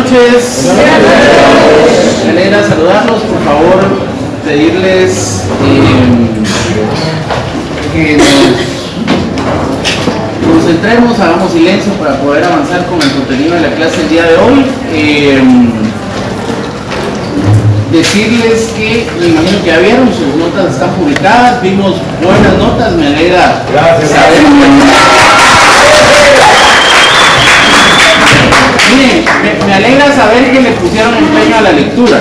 noches. Me alegra saludarlos. Por favor, pedirles que nos concentremos, hagamos silencio para poder avanzar con el contenido de la clase del día de hoy. Decirles que me imagino que ya vieron, sus notas están publicadas, vimos buenas notas, me alegra saber. Miren, me alegra saber que le pusieron empeño a la lectura,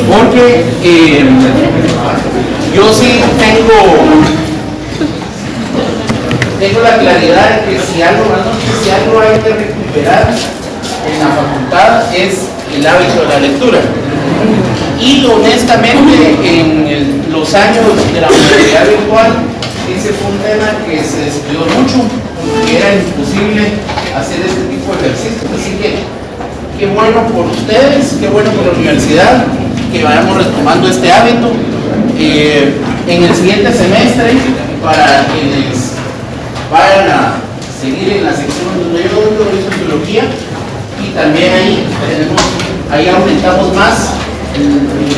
porque yo sí tengo la claridad de que si algo hay que recuperar en la facultad es el hábito de la lectura. Y honestamente, en los años de la universidad virtual, ese fue un tema que se descuidó mucho, porque era imposible hacer este tipo de ejercicios. Así que, qué bueno por ustedes, qué bueno por la universidad, que vayamos retomando este hábito. En el siguiente semestre, para quienes vayan a seguir en la sección donde yo doy sociología, y también ahí aumentamos más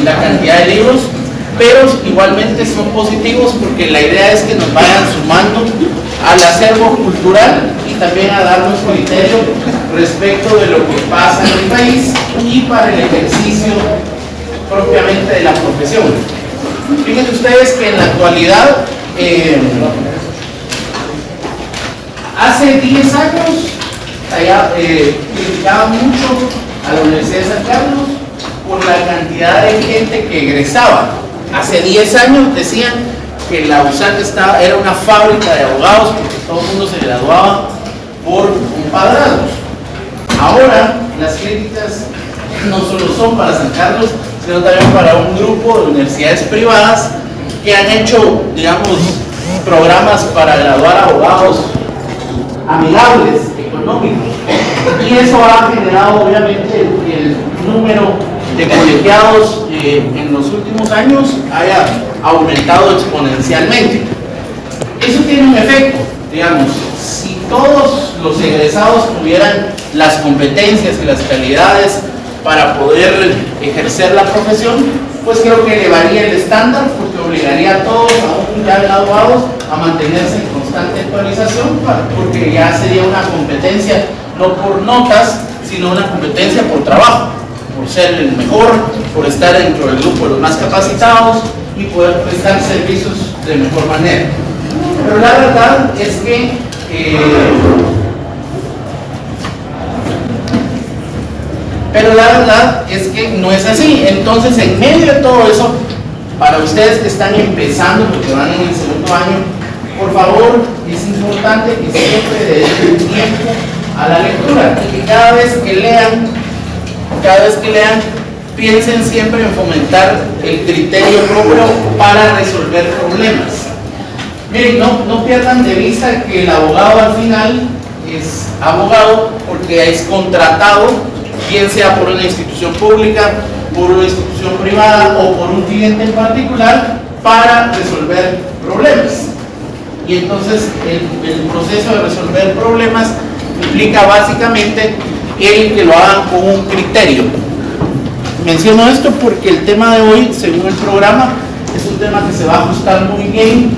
la cantidad de libros, pero igualmente son positivos porque la idea es que nos vayan sumando al acervo cultural y también a darnos criterio respecto de lo que pasa en el país y para el ejercicio propiamente de la profesión. Fíjense ustedes que en la actualidad, hace 10 años criticaba mucho a la Universidad de San Carlos por la cantidad de gente que egresaba. Hace 10 años decían que la USAC era una fábrica de abogados porque todo el mundo se graduaba por compadrazgos. Ahora las críticas no solo son para San Carlos, sino también para un grupo de universidades privadas que han hecho, digamos, programas para graduar abogados amigables, económicos, y eso ha generado obviamente el número de colegiados en los últimos años haya aumentado exponencialmente. Eso tiene un efecto, digamos, si todos los egresados tuvieran las competencias y las calidades para poder ejercer la profesión, pues creo que elevaría el estándar porque obligaría a todos, aún ya graduados, a mantenerse en constante actualización, porque ya sería una competencia no por notas, sino una competencia por trabajo, por ser el mejor, por estar dentro del grupo de los más capacitados y poder prestar servicios de mejor manera. Pero la verdad es que no es así. Entonces, en medio de todo eso, para ustedes que están empezando, porque van en el segundo año, por favor, es importante que siempre dediquen tiempo a la lectura y que cada vez que lean, piensen siempre en fomentar el criterio propio para resolver problemas. Miren, no pierdan de vista que el abogado al final es abogado porque es contratado, bien sea por una institución pública, por una institución privada o por un cliente en particular, para resolver problemas. Y entonces el proceso de resolver problemas implica básicamente el que lo hagan con un criterio. Menciono esto porque el tema de hoy, según el programa, es un tema que se va a ajustar muy bien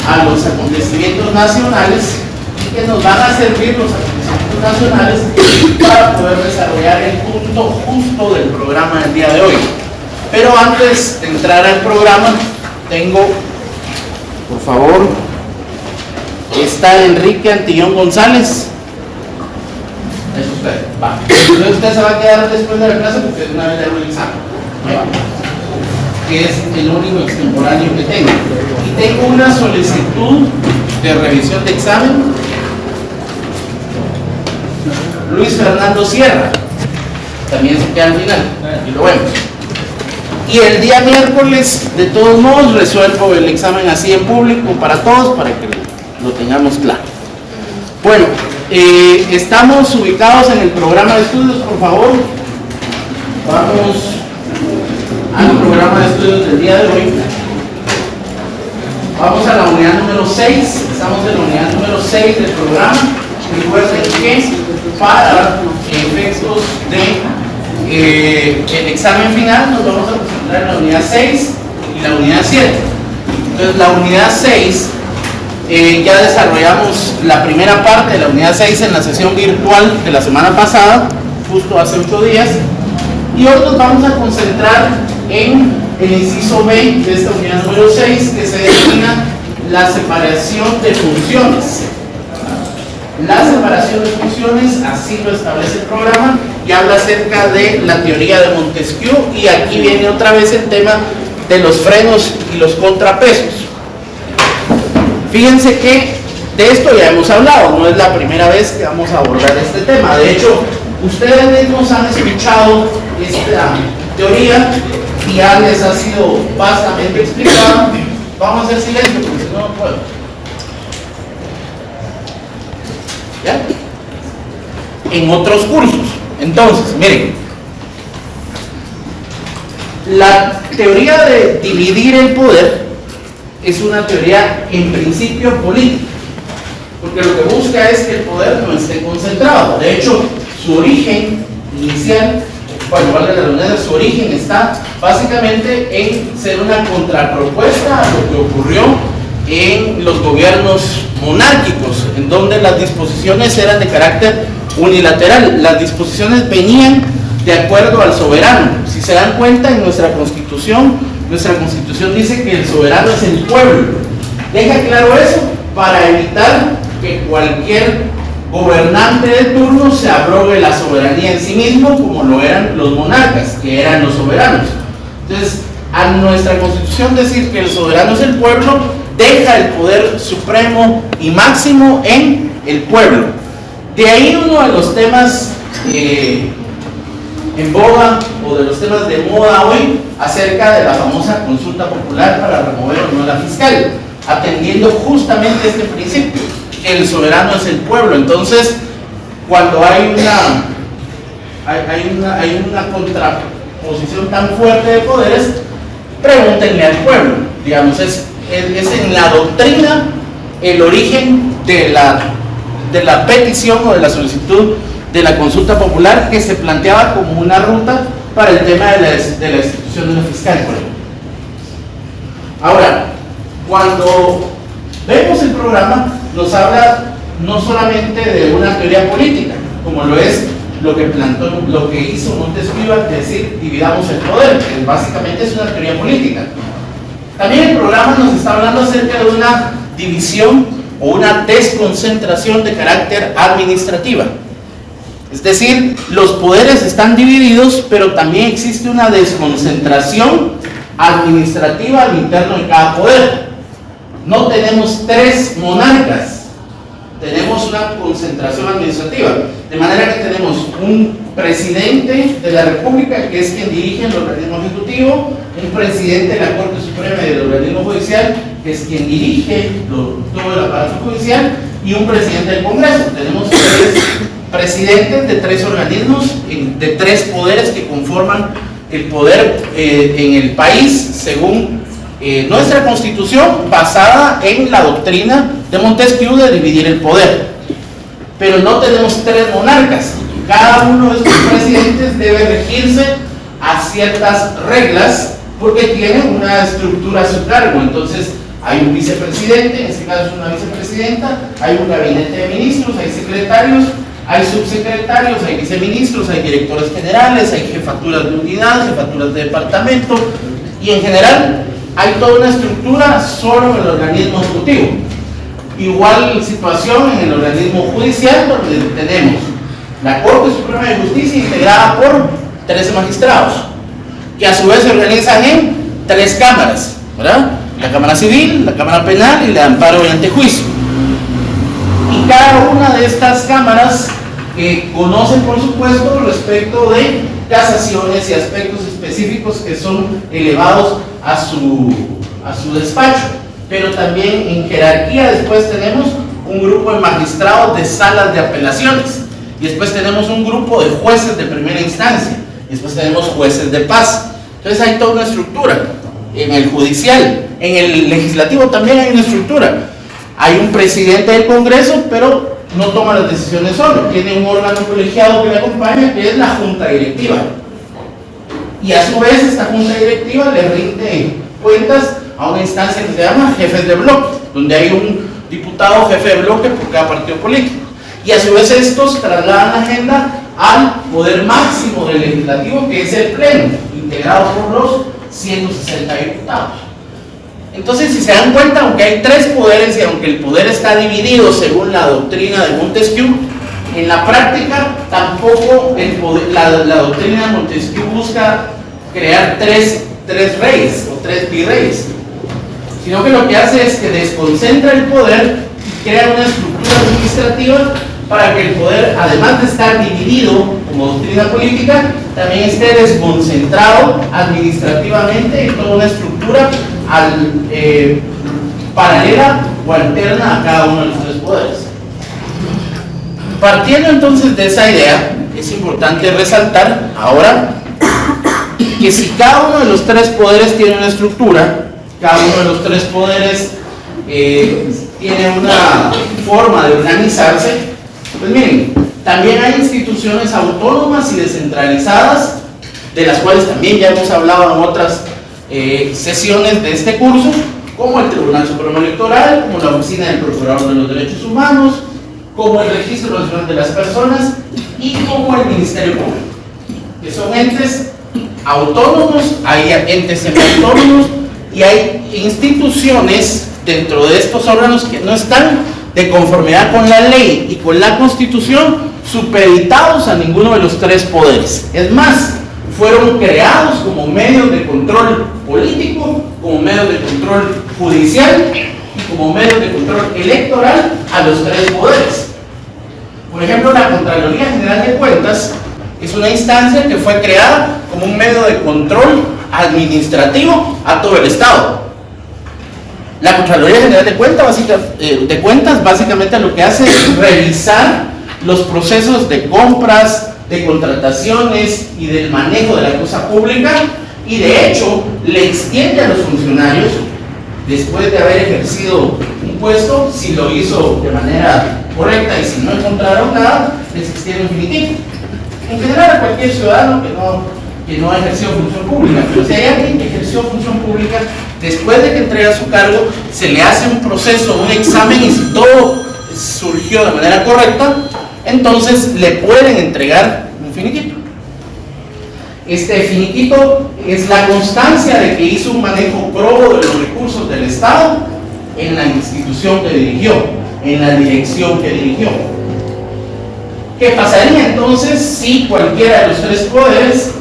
a los acontecimientos nacionales y que nos van a servir los acontecimientos nacionales para poder desarrollar el punto justo del programa del día de hoy. Pero antes de entrar al programa, tengo, por favor, está Enrique Antillón González. Es usted, va. Entonces usted se va a quedar después de la clase porque una vez le hago el examen, que es el único extemporáneo que tengo. Y tengo una solicitud de revisión de examen. Luis Fernando Sierra, también se queda al final, y lo vemos. Y el día miércoles, de todos modos, resuelvo el examen así en público para todos, para que lo tengamos claro. Bueno, estamos ubicados en el programa de estudios, por favor. Vamos al programa de estudios del día de hoy. Vamos a la unidad número 6, estamos en la unidad número 6 del programa. Recuerden que para efectos de el examen final nos vamos a concentrar en la unidad 6 y la unidad 7. Entonces la unidad 6, ya desarrollamos la primera parte de la unidad 6 en la sesión virtual de la semana pasada, justo hace 8 días, y hoy nos vamos a concentrar en el inciso B de esta unidad número 6, que se denomina la separación de funciones. La separación de funciones, así lo establece el programa, y habla acerca de la teoría de Montesquieu, y aquí viene otra vez el tema de los frenos y los contrapesos. Fíjense que de esto ya hemos hablado, no es la primera vez que vamos a abordar este tema. De hecho, ustedes mismos han escuchado esta teoría y ya les ha sido bastante explicada. Vamos a hacer silencio porque si no, no puedo. ¿Ya? En otros cursos. Entonces, miren, la teoría de dividir el poder es una teoría en principio política, porque lo que busca es que el poder no esté concentrado. De hecho, su origen inicial, bueno, valga la redundancia, su origen está básicamente en ser una contrapropuesta a lo que ocurrió en los gobiernos monárquicos, en donde las disposiciones eran de carácter unilateral. Las disposiciones venían de acuerdo al soberano. Si se dan cuenta, en nuestra constitución dice que el soberano es el pueblo. Deja claro eso para evitar que cualquier gobernante de turno se abrogue la soberanía en sí mismo, como lo eran los monarcas, que eran los soberanos. Entonces, a nuestra constitución decir que el soberano es el pueblo, deja el poder supremo y máximo en el pueblo. De ahí uno de los temas en boga, o de los temas de moda hoy, acerca de la famosa consulta popular para remover o no la fiscal, atendiendo justamente este principio, que el soberano es el pueblo. Entonces, cuando hay una contraposición tan fuerte de poderes, pregúntenle al pueblo. Digamos, es en la doctrina el origen de la petición o de la solicitud de la consulta popular, que se planteaba como una ruta para el tema de la institución de la fiscal. Ahora, cuando vemos el programa, nos habla no solamente de una teoría política, como lo es lo que hizo Montesquieu al decir dividamos el poder, que básicamente es una teoría política. También el programa nos está hablando acerca de una división o una desconcentración de carácter administrativa. Es decir, los poderes están divididos, pero también existe una desconcentración administrativa al interno de cada poder. No tenemos 3 monarcas, tenemos una concentración administrativa, de manera que tenemos un presidente de la República, que es quien dirige el organismo ejecutivo, un presidente de la Corte Suprema y del organismo judicial, que es quien dirige todo el aparato judicial, y un presidente del Congreso. Tenemos 3 presidentes de 3 organismos, de 3 poderes que conforman el poder en el país, según nuestra constitución, basada en la doctrina de Montesquieu de dividir el poder. Pero no tenemos 3 monarcas. Cada uno de estos presidentes debe regirse a ciertas reglas, porque tienen una estructura a su cargo. Entonces, hay un vicepresidente, en este caso es una vicepresidenta, hay un gabinete de ministros, hay secretarios, hay subsecretarios, hay viceministros, hay directores generales, hay jefaturas de unidad, jefaturas de departamento, y en general hay toda una estructura solo en el organismo ejecutivo. Igual situación en el organismo judicial, donde tenemos la Corte Suprema de Justicia integrada por 13 magistrados, que a su vez se organizan en 3 cámaras, ¿verdad? La Cámara Civil, la Cámara Penal y la de Amparo y Antejuicio. Y cada una de estas cámaras conocen, por supuesto, respecto de casaciones y aspectos específicos que son elevados a su despacho. Pero también en jerarquía después tenemos un grupo de magistrados de salas de apelaciones, y después tenemos un grupo de jueces de primera instancia, y después tenemos jueces de paz. Entonces hay toda una estructura. En el judicial, en el legislativo también hay una estructura. Hay un presidente del Congreso, pero no toma las decisiones solo, tiene un órgano colegiado que le acompaña, que es la junta directiva. y a su vez esta junta directiva le rinde cuentas a una instancia que se llama jefes de bloque, donde hay un diputado jefe de bloque por cada partido político, y a su vez estos trasladan la agenda al poder máximo del legislativo, que es el pleno, integrado por los 160 diputados. Entonces, si se dan cuenta, aunque hay tres poderes y aunque el poder está dividido según la doctrina de Montesquieu, en la práctica tampoco el poder, la doctrina de Montesquieu busca crear tres reyes o tres virreyes, sino que lo que hace es que desconcentra el poder y crea una estructura administrativa para que el poder, además de estar dividido como doctrina política, también esté desconcentrado administrativamente en toda una estructura paralela o alterna a cada uno de los tres poderes. Partiendo entonces de esa idea, es importante resaltar ahora que si cada uno de los tres poderes tiene una estructura, cada uno de los tres poderes tiene una forma de organizarse, pues miren, también hay instituciones autónomas y descentralizadas, de las cuales también ya hemos hablado en otras sesiones de este curso, como el Tribunal Supremo Electoral, como la Oficina del Procurador de los Derechos Humanos, como el Registro Nacional de las Personas y como el Ministerio Público, que son entes autónomos, hay entes semiautónomos y hay instituciones dentro de estos órganos que no están de conformidad con la ley y con la Constitución supeditados a ninguno de los tres poderes. Es más, fueron creados como medios de control político, como medios de control judicial y como medios de control electoral a los tres poderes. Por ejemplo, la Contraloría General de Cuentas es una instancia que fue creada como un medio de control administrativo a todo el Estado. La Contraloría General de Cuentas básicamente lo que hace es revisar los procesos de compras, de contrataciones y del manejo de la cosa pública, y de hecho le extiende a los funcionarios, después de haber ejercido un puesto, si lo hizo de manera correcta y si no encontraron nada, les extiende un finiquito. En general a cualquier ciudadano que no ha ejercido función pública, pero si hay alguien que ejerció función pública, después de que entrega su cargo, se le hace un proceso, un examen, y si todo surgió de manera correcta, entonces le pueden entregar un finiquito. Este finiquito es la constancia de que hizo un manejo probo de los recursos del Estado en la institución que dirigió, en la dirección que dirigió. ¿Qué pasaría entonces si cualquiera de los tres poderes,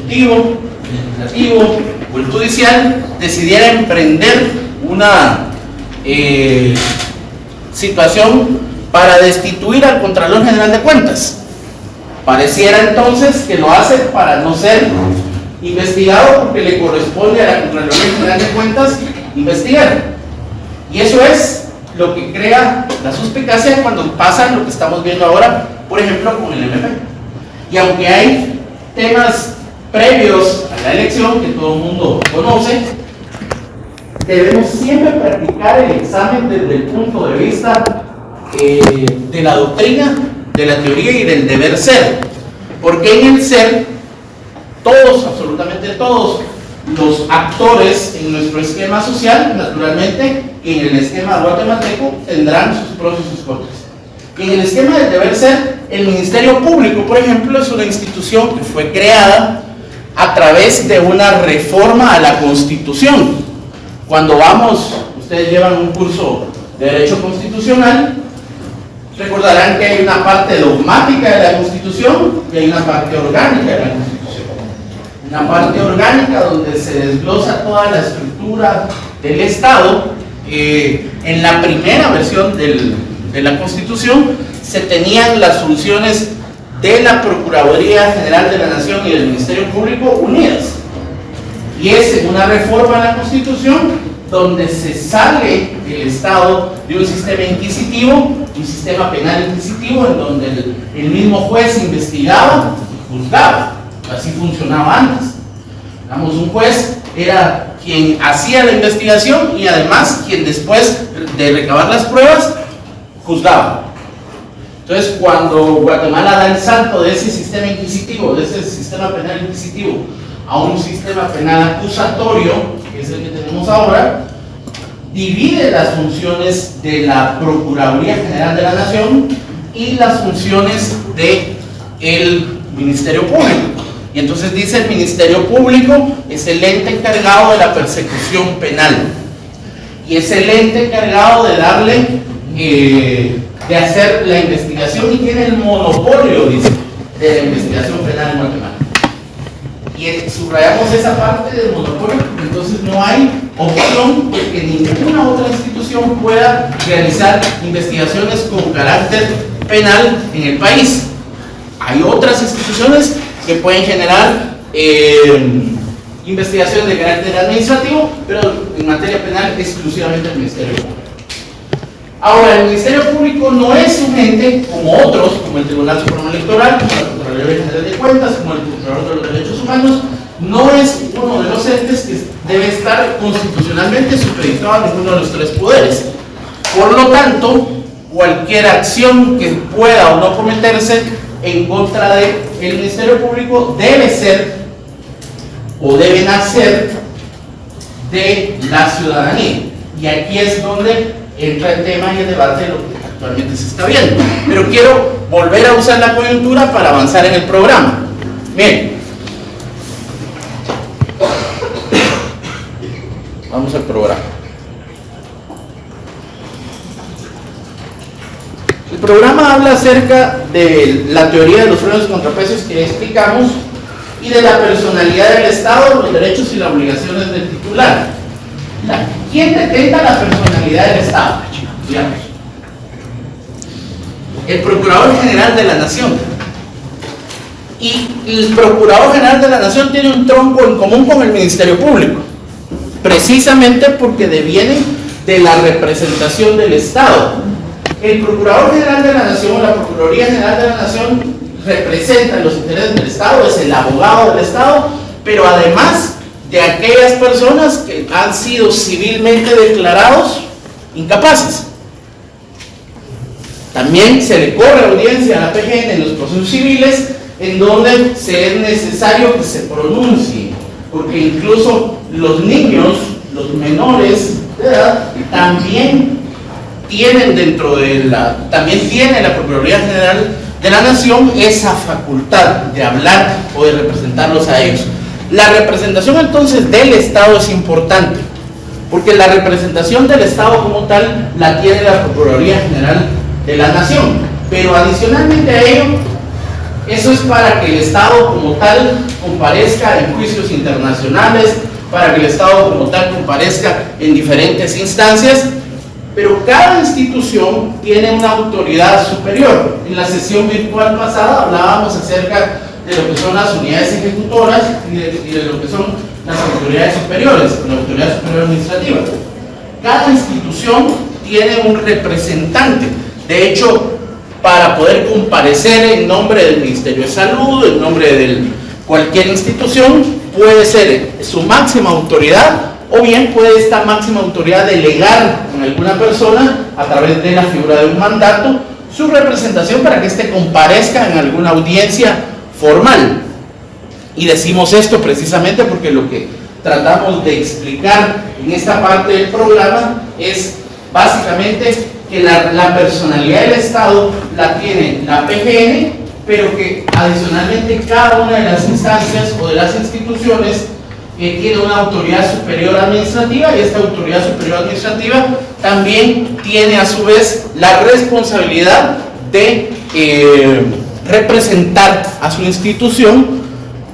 ejecutivo, el legislativo o el judicial, decidiera emprender una situación para destituir al Contralor General de Cuentas? Pareciera entonces que lo hace para no ser investigado, porque le corresponde a la Contraloría General de Cuentas investigar. Y eso es lo que crea la suspicacia cuando pasa lo que estamos viendo ahora, por ejemplo, con el MP. Y aunque hay temas previos a la elección que todo el mundo conoce, debemos siempre practicar el examen desde el punto de vista de la doctrina, de la teoría y del deber ser, porque en el ser todos, absolutamente todos los actores en nuestro esquema social, naturalmente, y en el esquema guatemalteco tendrán sus pros y sus contras. Y en el esquema del deber ser, el Ministerio Público, por ejemplo, es una institución que fue creada a través de una reforma a la Constitución. Cuando ustedes llevan un curso de Derecho Constitucional, recordarán que hay una parte dogmática de la Constitución y hay una parte orgánica de la Constitución. Una parte orgánica donde se desglosa toda la estructura del Estado. En la primera versión de la Constitución se tenían las funciones de la Procuraduría General de la Nación y del Ministerio Público unidas. Y es en una reforma a la Constitución donde se sale el Estado de un sistema inquisitivo, un sistema penal inquisitivo, en donde el mismo juez investigaba y juzgaba. Así funcionaba antes. Digamos, un juez era quien hacía la investigación y además quien, después de recabar las pruebas, juzgaba. Entonces, cuando Guatemala da el salto de ese sistema inquisitivo, de ese sistema penal inquisitivo, a un sistema penal acusatorio, que es el que tenemos ahora, divide las funciones de la Procuraduría General de la Nación y las funciones del Ministerio Público. Y entonces dice: el Ministerio Público es el ente encargado de la persecución penal y es el ente encargado de darle, de hacer la investigación, y tiene el monopolio, dice, de la investigación penal en Guatemala. Y subrayamos esa parte del monopolio porque entonces no hay opción de que ninguna otra institución pueda realizar investigaciones con carácter penal en el país. Hay otras instituciones que pueden generar investigaciones de carácter administrativo, pero en materia penal exclusivamente el Ministerio Público. Ahora, el Ministerio Público no es un ente como otros, como el Tribunal Supremo Electoral, como la Contraloría General de Cuentas, como el Procurador de los Derechos Humanos. No es uno de los entes que debe estar constitucionalmente supeditado a ninguno de los tres poderes. Por lo tanto, cualquier acción que pueda o no cometerse en contra del Ministerio Público debe ser o debe nacer de la ciudadanía. Y aquí es donde entra el tema y el debate de lo que actualmente se está viendo. Pero quiero volver a usar la coyuntura para avanzar en el programa. Bien, vamos al programa. El programa habla acerca de la teoría de los frenos y contrapesos que explicamos y de la personalidad del Estado, los derechos y las obligaciones del titular. ¿Quién detenta la personalidad del Estado? Digamos, el Procurador General de la Nación. Y el Procurador General de la Nación tiene un tronco en común con el Ministerio Público, precisamente porque deviene de la representación del Estado. El Procurador General de la Nación, o la Procuraduría General de la Nación, representa los intereses del Estado, es el abogado del Estado, pero además de aquellas personas que han sido civilmente declarados incapaces. También se le corre audiencia a la PGN en los procesos civiles en donde se es necesario que se pronuncie, porque incluso los niños, los menores de edad, también tienen también tiene la Procuraduría General de la Nación esa facultad de hablar o de representarlos a ellos. La representación entonces del Estado es importante, porque la representación del Estado como tal la tiene la Procuraduría General de la Nación, pero adicionalmente a ello, eso es para que el Estado como tal comparezca en juicios internacionales, para que el Estado como tal comparezca en diferentes instancias, pero cada institución tiene una autoridad superior. En la sesión virtual pasada hablábamos acerca de lo que son las unidades ejecutoras y de lo que son las autoridades superiores, la autoridad superior administrativa. Cada institución tiene un representante. De hecho, para poder comparecer en nombre del Ministerio de Salud, en nombre de cualquier institución, puede ser su máxima autoridad, o bien puede esta máxima autoridad delegar en alguna persona a través de la figura de un mandato su representación para que éste comparezca en alguna audiencia formal. Y decimos esto precisamente porque lo que tratamos de explicar en esta parte del programa es básicamente que la personalidad del Estado la tiene la PGN, pero que adicionalmente cada una de las instancias o de las instituciones tiene una autoridad superior administrativa, y esta autoridad superior administrativa también tiene a su vez la responsabilidad de representar a su institución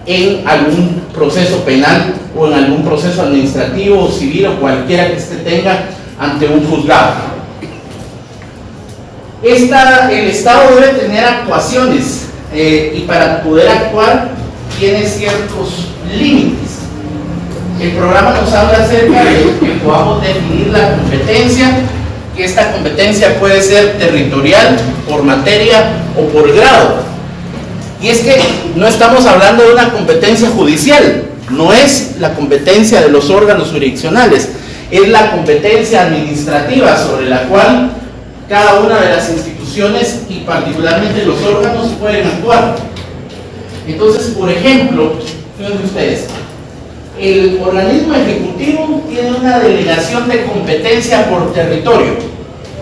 en algún proceso penal o en algún proceso administrativo o civil o cualquiera que éste tenga ante un juzgado. El Estado debe tener actuaciones y para poder actuar tiene ciertos límites. El programa nos habla acerca de que podamos definir la competencia, que esta competencia puede ser territorial, por materia o por grado. Y es que no estamos hablando de una competencia judicial, no es la competencia de los órganos jurisdiccionales, es la competencia administrativa sobre la cual cada una de las instituciones y particularmente los órganos pueden actuar. Entonces, por ejemplo, fíjense ustedes, el organismo ejecutivo tiene una delegación de competencia por territorio.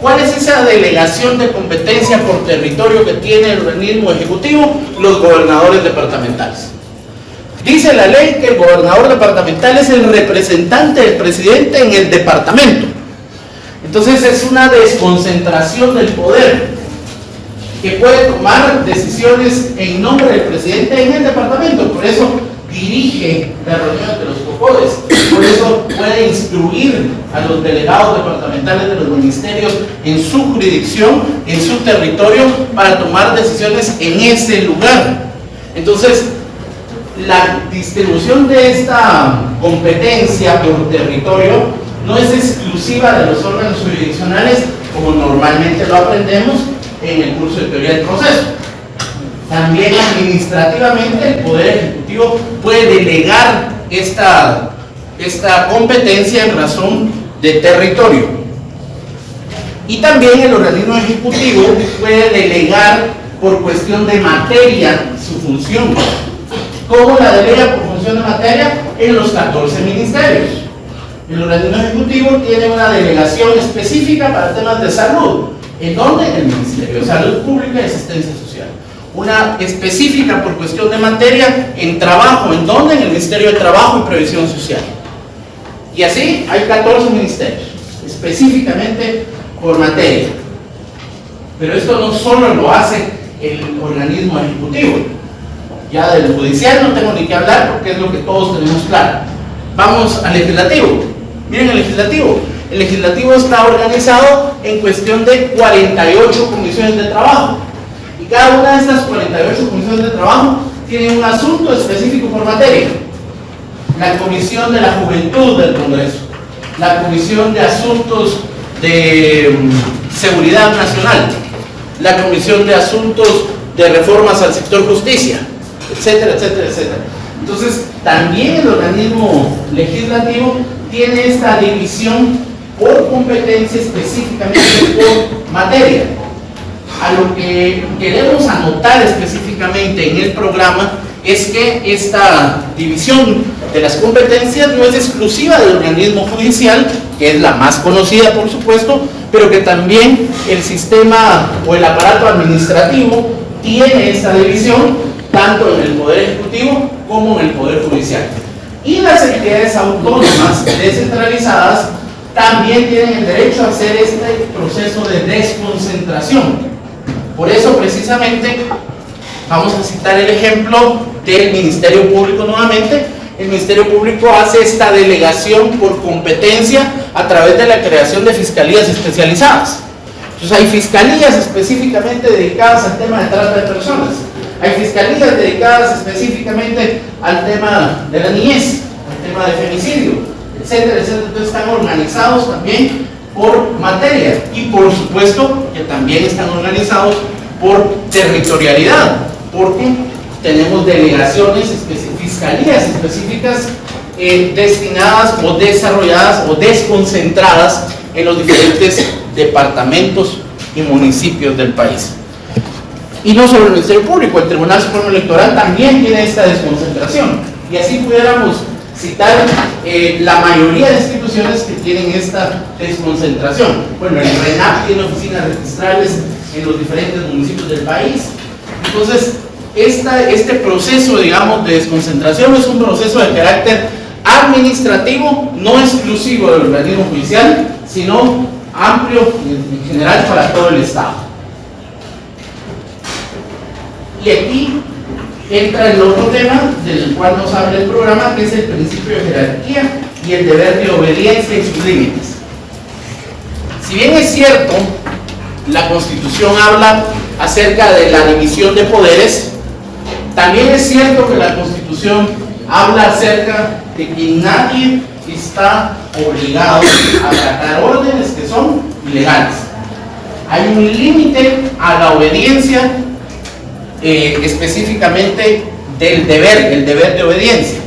¿Cuál es esa delegación de competencia por territorio que tiene el organismo ejecutivo? Los gobernadores departamentales. Dice la ley que el gobernador departamental es el representante del presidente en el departamento. Entonces es una desconcentración del poder, que puede tomar decisiones en nombre del presidente en el departamento. Por eso dirige la reunión de los COPODES, por eso puede instruir a los delegados departamentales de los ministerios en su jurisdicción, en su territorio, para tomar decisiones en ese lugar. Entonces, la distribución de esta competencia por territorio no es exclusiva de los órganos jurisdiccionales, como normalmente lo aprendemos en el curso de teoría del proceso. También administrativamente el Poder Ejecutivo puede delegar esta competencia en razón de territorio. Y también el organismo ejecutivo puede delegar por cuestión de materia su función. ¿Cómo la delega por función de materia? En los 14 ministerios. El organismo ejecutivo tiene una delegación específica para temas de salud. ¿En dónde? En el Ministerio de Salud Pública y Asistencia Social. Una específica por cuestión de materia en trabajo. ¿En dónde? En el Ministerio de Trabajo y Previsión Social. Y así hay 14 ministerios, específicamente por materia. Pero esto no solo lo hace el organismo ejecutivo. Ya del judicial no tengo ni que hablar porque es lo que todos tenemos claro. Vamos al legislativo. Miren el legislativo. El legislativo está organizado en cuestión de 48 comisiones de trabajo. Y cada una de estas 48 comisiones de trabajo tiene un asunto específico por materia. La Comisión de la Juventud del Congreso, la Comisión de Asuntos de Seguridad Nacional, la Comisión de Asuntos de Reformas al Sector Justicia, etcétera, etcétera, etcétera. Entonces, también el organismo legislativo tiene esta división por competencia, específicamente por materia. A lo que queremos anotar específicamente en el programa es que esta división de las competencias no es exclusiva del organismo judicial, que es la más conocida por supuesto, pero que también el sistema o el aparato administrativo tiene esta división tanto en el Poder Ejecutivo como en el Poder Judicial. Y las entidades autónomas descentralizadas también tienen el derecho a hacer este proceso de desconcentración. Por eso precisamente vamos a citar el ejemplo del Ministerio Público nuevamente. El Ministerio Público hace esta delegación por competencia a través de la creación de fiscalías especializadas. Entonces hay fiscalías específicamente dedicadas al tema de trata de personas. Hay fiscalías dedicadas específicamente al tema de la niñez, al tema de femicidio, etcétera, etcétera. Entonces están organizados también por materia y por supuesto que también están organizados por territorialidad, porque tenemos delegaciones, fiscalías específicas destinadas o desarrolladas o desconcentradas en los diferentes departamentos y municipios del país. Y no solo el Ministerio Público, el Tribunal Supremo Electoral también tiene esta desconcentración. Y así pudiéramos citar la mayoría de instituciones que tienen esta desconcentración. Bueno, el RENAP tiene oficinas registrales en los diferentes municipios del país. Entonces, este proceso, digamos, de desconcentración es un proceso de carácter administrativo, no exclusivo del organismo judicial, sino amplio en general para todo el Estado. Y aquí entra el otro tema del cual nos habla el programa, que es el principio de jerarquía y el deber de obediencia y sus límites. Si bien es cierto, la Constitución habla acerca de la división de poderes, también es cierto que la Constitución habla acerca de que nadie está obligado a acatar órdenes que son ilegales. Hay un límite a la obediencia, específicamente del deber, el deber de obediencia.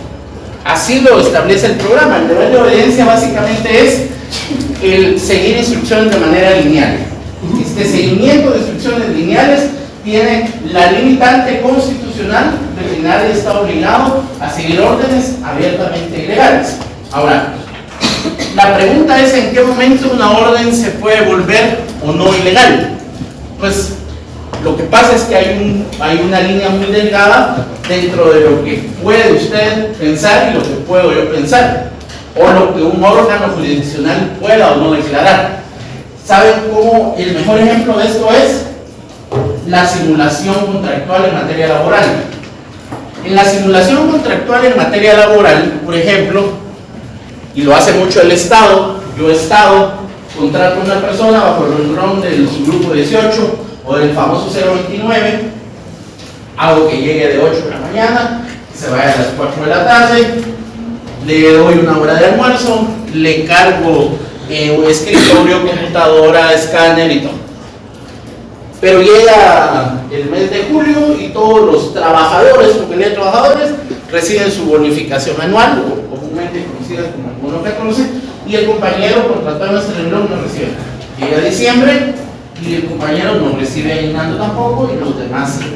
Así lo establece el programa. El deber de obediencia básicamente es el seguir instrucciones de manera lineal. Este seguimiento de instrucciones lineales tiene la limitante constitucional de que nadie está obligado a seguir órdenes abiertamente ilegales. Ahora, la pregunta es en qué momento una orden se puede volver o no ilegal. Pues lo que pasa es que hay una línea muy delgada dentro de lo que puede usted pensar y lo que puedo yo pensar, o lo que un órgano jurisdiccional pueda o no declarar. ¿Saben cómo el mejor ejemplo de esto es? La simulación contractual en materia laboral. En la simulación contractual en materia laboral, por ejemplo, y lo hace mucho el Estado, yo Estado contrato a una persona bajo el renglón del subgrupo 18 o del famoso 029, hago que llegue de 8 de la mañana, se vaya a las 4 de la tarde, le doy una hora de almuerzo, le cargo escritorio, computadora, escáner y todo. Pero llega el mes de julio y todos los trabajadores, porque hay trabajadores, reciben su bonificación anual, o comúnmente conocida como el bono 14, y el compañero contratado en este renglón no recibe. Llega diciembre y el compañero no recibe aguinaldo tampoco, y los demás sí.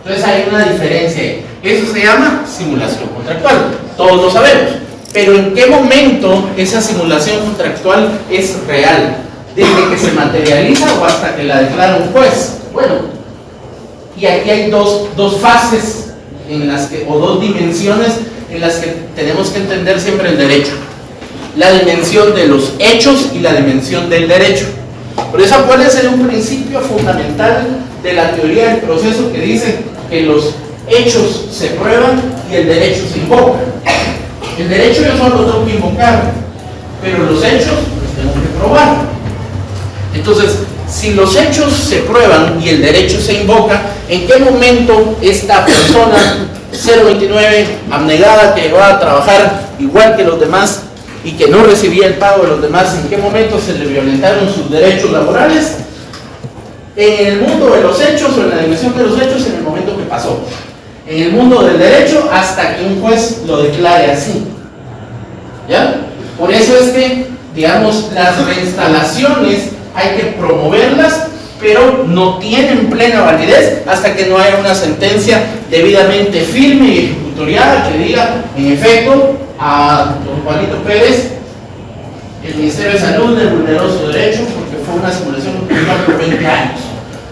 Entonces hay una diferencia ahí. Eso se llama simulación contractual, todos lo sabemos. Pero ¿en qué momento esa simulación contractual es real? ¿Desde que se materializa o hasta que la declara un juez? Bueno, y aquí hay dos fases en las que, o dos dimensiones en las que tenemos que entender siempre el derecho: la dimensión de los hechos y la dimensión del derecho. Por eso puede ser un principio fundamental de la teoría del proceso que dice que los hechos se prueban y el derecho se invoca. El derecho yo solo tengo que invocar, pero los hechos los tengo que probar. Entonces, si los hechos se prueban y el derecho se invoca, ¿en qué momento esta persona 029 abnegada que va a trabajar igual que los demás y que no recibía el pago de los demás, en qué momento se le violentaron sus derechos laborales? En el mundo de los hechos o en la dimensión de los hechos, en el momento que pasó. En el mundo del derecho, hasta que un juez lo declare así. ¿Ya? Por eso es que, digamos, las reinstalaciones hay que promoverlas, pero no tienen plena validez hasta que no haya una sentencia debidamente firme y ejecutoriada que diga, en efecto, a don Juanito Pérez, el Ministerio de Salud le vulneró su derecho porque fue una simulación por 20 años.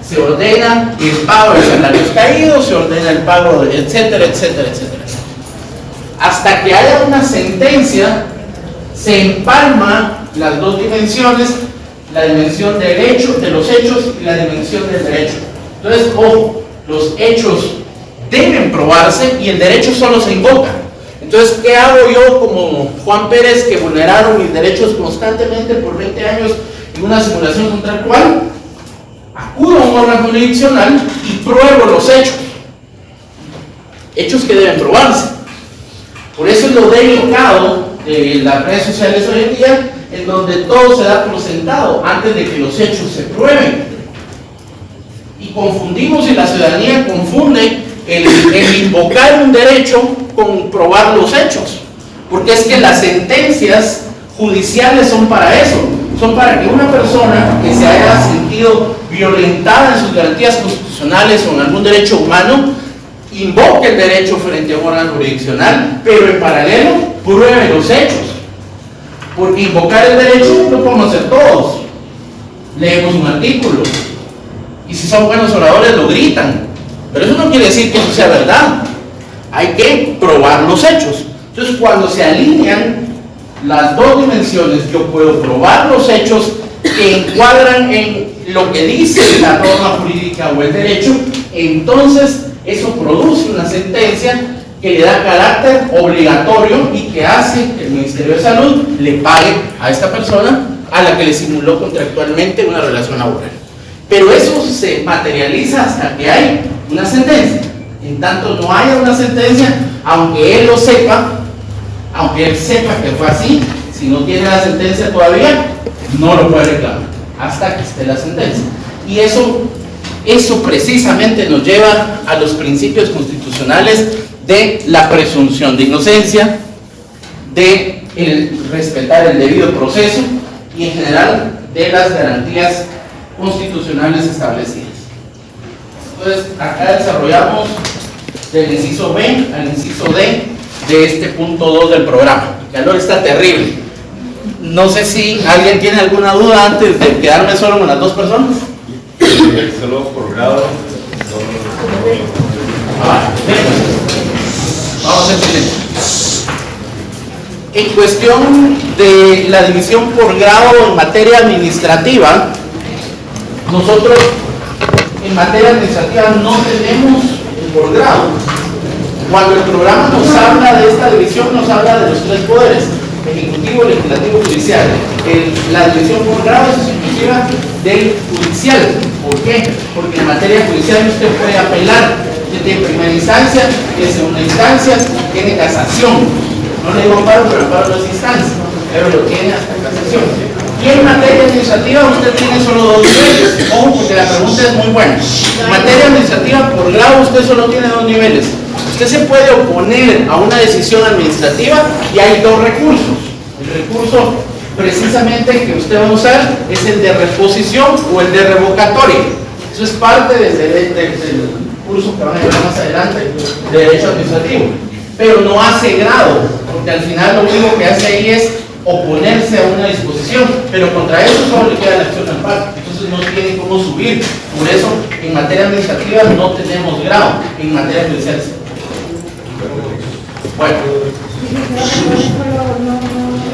Se ordena el pago de salarios caídos, se ordena el pago de etcétera, etcétera, etcétera. Hasta que haya una sentencia, se empalma las dos dimensiones, la dimensión del hecho, de los hechos y la dimensión del derecho. Entonces, ojo, los hechos deben probarse y el derecho solo se invoca. Entonces, ¿qué hago yo como Juan Pérez, que vulneraron mis derechos constantemente por 20 años en una simulación contractual? Acudo a un órgano jurisdiccional y pruebo los hechos. Hechos que deben probarse. Por eso es lo delicado de las redes sociales hoy en día, en donde todo se da por sentado antes de que los hechos se prueben. Y confundimos, y la ciudadanía confunde el invocar un derecho con probar los hechos. Porque es que las sentencias judiciales son para eso. Son para que una persona que se haya sentido violentada en sus garantías constitucionales o en algún derecho humano, invoque el derecho frente a un órgano jurisdiccional, pero en paralelo pruebe los hechos. Porque invocar el derecho lo podemos hacer todos. Leemos un artículo y si son buenos oradores lo gritan, pero eso no quiere decir que eso sea verdad. Hay que probar los hechos. Entonces, cuando se alinean las dos dimensiones, yo puedo probar los hechos que encuadran en lo que dice la norma jurídica o el derecho, entonces eso produce una sentencia que le da carácter obligatorio y que hace que el Ministerio de Salud le pague a esta persona a la que le simuló contractualmente una relación laboral. Pero eso se materializa hasta que hay una sentencia. En tanto no haya una sentencia, aunque él lo sepa, aunque él sepa que fue así, si no tiene la sentencia todavía, no lo puede reclamar hasta que esté la sentencia. Y eso precisamente nos lleva a los principios constitucionales de la presunción de inocencia, de respetar el debido proceso y en general de las garantías constitucionales establecidas. Entonces, acá desarrollamos del inciso B al inciso D de este punto 2 del programa. El calor está terrible. No sé si alguien tiene alguna duda antes de quedarme solo con las dos personas. Solo por grado. Vamos a hacer silencio. En cuestión de la división por grado en materia administrativa, nosotros en materia administrativa no tenemos por grado. Cuando el programa nos habla de esta división, nos habla de los tres poderes: ejecutivo, legislativo, judicial. La división por grado es exclusiva del judicial. ¿Por qué? Porque en materia judicial usted puede apelar. Usted tiene primera instancia, tiene segunda instancia, tiene casación. No le digo amparo, pero amparo no es instancia, pero lo tiene hasta casación. Y en materia administrativa usted tiene solo dos niveles. Ojo, porque la pregunta es muy buena. En materia administrativa por grado usted solo tiene dos niveles. Usted se puede oponer a una decisión administrativa y hay dos recursos. El recurso precisamente que usted va a usar es el de reposición o el de revocatoria. Eso es parte del curso que van a llevar más adelante de Derecho Administrativo. Pero no hace grado, porque al final lo único que hace ahí es oponerse a una disposición, pero contra eso solo le queda la acción al parte. Entonces no tiene cómo subir. Por eso en materia administrativa no tenemos grado, en materia judicial sí. Bueno. No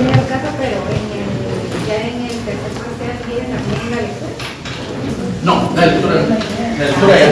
en el caso, pero ya en el tercer proceso también la lectura. No, la lectura ya.